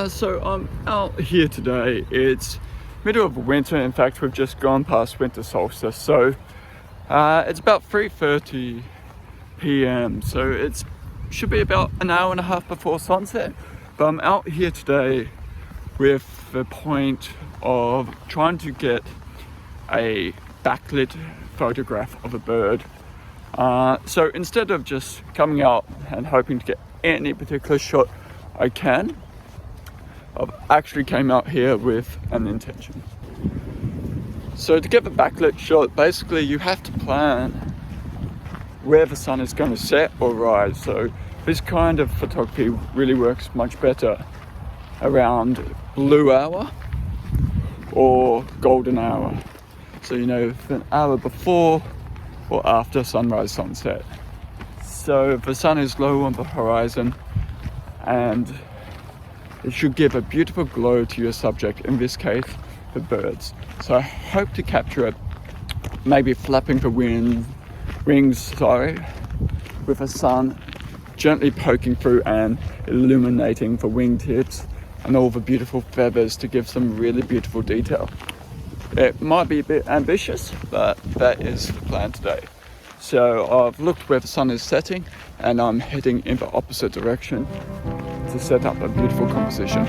So I'm out here today. It's middle of winter. In fact, we've just gone past winter solstice. So it's about 3:30 p.m. So it should be about an hour and a half before sunset. But I'm out here today with the point of trying to get a backlit photograph of a bird. So instead of just coming out and hoping to get any particular shot I can, I've actually came out here with an intention. So to get the backlit shot, basically you have to plan where the sun is going to set or rise. So this kind of photography really works much better around blue hour or golden hour. So an hour before or after sunrise, sunset. So the sun is low on the horizon and it should give a beautiful glow to your subject, in this case the birds. So I hope to capture it maybe flapping the wings, with the sun gently poking through and illuminating the wingtips and all the beautiful feathers to give some really beautiful detail. It might be a bit ambitious, but that is the plan today. So I've looked where the sun is setting and I'm heading in the opposite direction to set up a beautiful composition.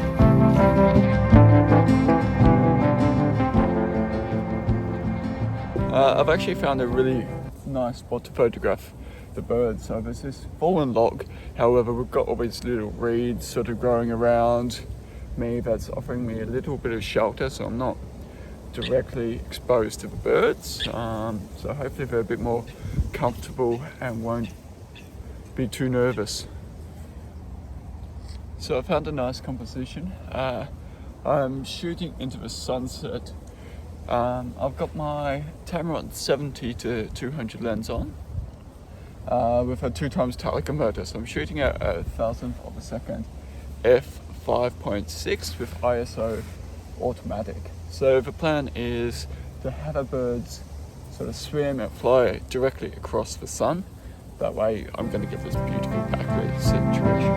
I've actually found a really nice spot to photograph the birds. So there's this fallen log, however we've got all these little reeds sort of growing around me that's offering me a little bit of shelter, so I'm not directly exposed to the birds. So hopefully they're a bit more comfortable and won't be too nervous. So I found a nice composition. I'm shooting into the sunset. I've got my Tamron 70 to 200 lens on with a 2x tele converter. So I'm shooting at 1,000th of a second, f5.6 with ISO automatic. So the plan is to have the birds sort of swim and fly directly across the sun. That way I'm going to get this beautiful backlit situation.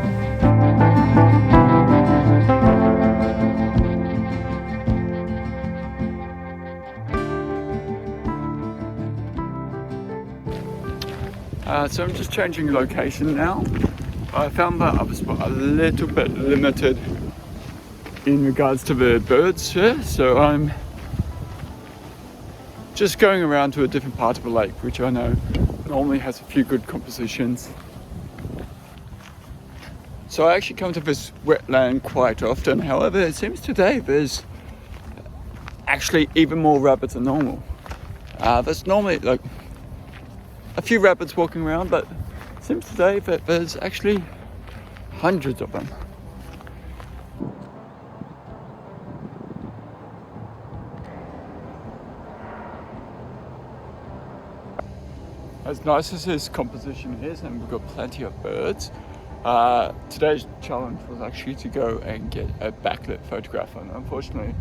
So I'm just changing location now. I found that I was a little bit limited in regards to the birds here, so I'm just going around to a different part of the lake, which I know normally has a few good compositions. So I actually come to this wetland quite often. However, it seems today there's actually even more rabbits than normal. There's normally like a few rabbits walking around, but it seems today that there's actually hundreds of them. As nice as this composition is, and we've got plenty of birds, today's challenge was actually to go and get a backlit photograph, and unfortunately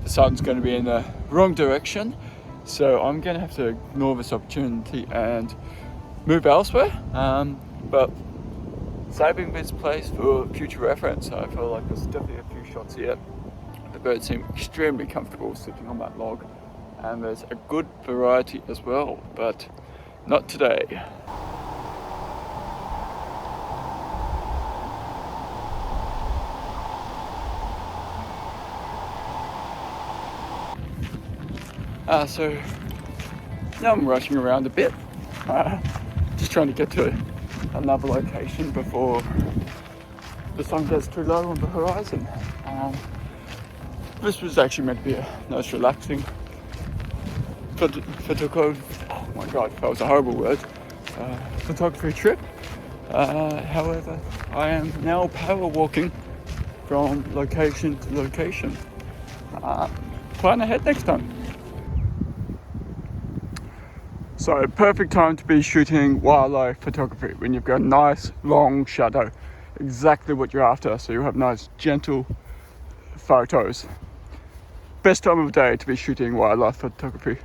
the sun's going to be in the wrong direction, so I'm going to have to ignore this opportunity and move elsewhere, but saving this place for future reference. I feel like there's definitely a few shots here. The birds seem extremely comfortable sitting on that log, and there's a good variety as well, but not today. So now I'm rushing around a bit, just trying to get to another location before the sun gets too low on the horizon. This was actually meant to be a nice relaxing that was a horrible word, photography trip. However, I am now power walking from location to location. Plan ahead next time. So perfect time to be shooting wildlife photography, when you've got a nice long shadow, exactly what you're after, so you have nice gentle photos. Best time of day to be shooting wildlife photography.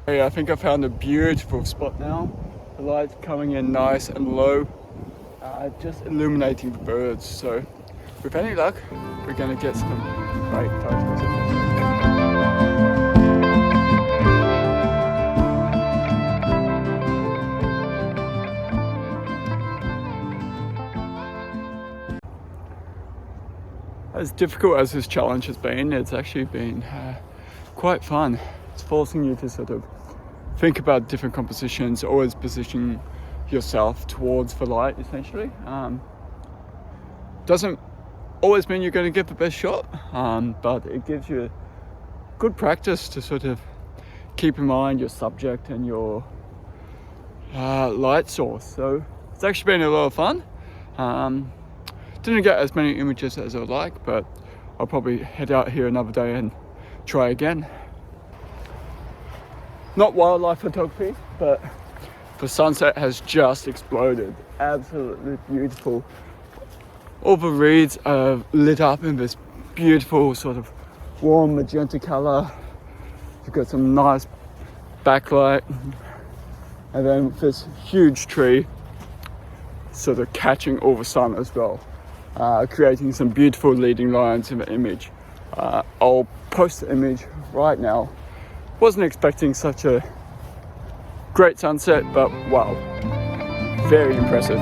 Hey, I think I found a beautiful spot now. The light's coming in nice and low, just illuminating the birds. So with any luck, we're going to get some great photos of this. As difficult as this challenge has been, it's actually been quite fun. It's forcing you to sort of think about different compositions, always position yourself towards the light, essentially. Doesn't always mean you're going to get the best shot, but it gives you good practice to sort of keep in mind your subject and your light source. So it's actually been a lot of fun. Didn't get as many images as I would like, but I'll probably head out here another day and try again. Not wildlife photography, but the sunset has just exploded. Absolutely beautiful. All the reeds are lit up in this beautiful sort of warm magenta color. You've got some nice backlight, and then this huge tree sort of catching all the sun as well, creating some beautiful leading lines in the image. I'll post the image right now. Wasn't expecting such a great sunset, but wow, very impressive.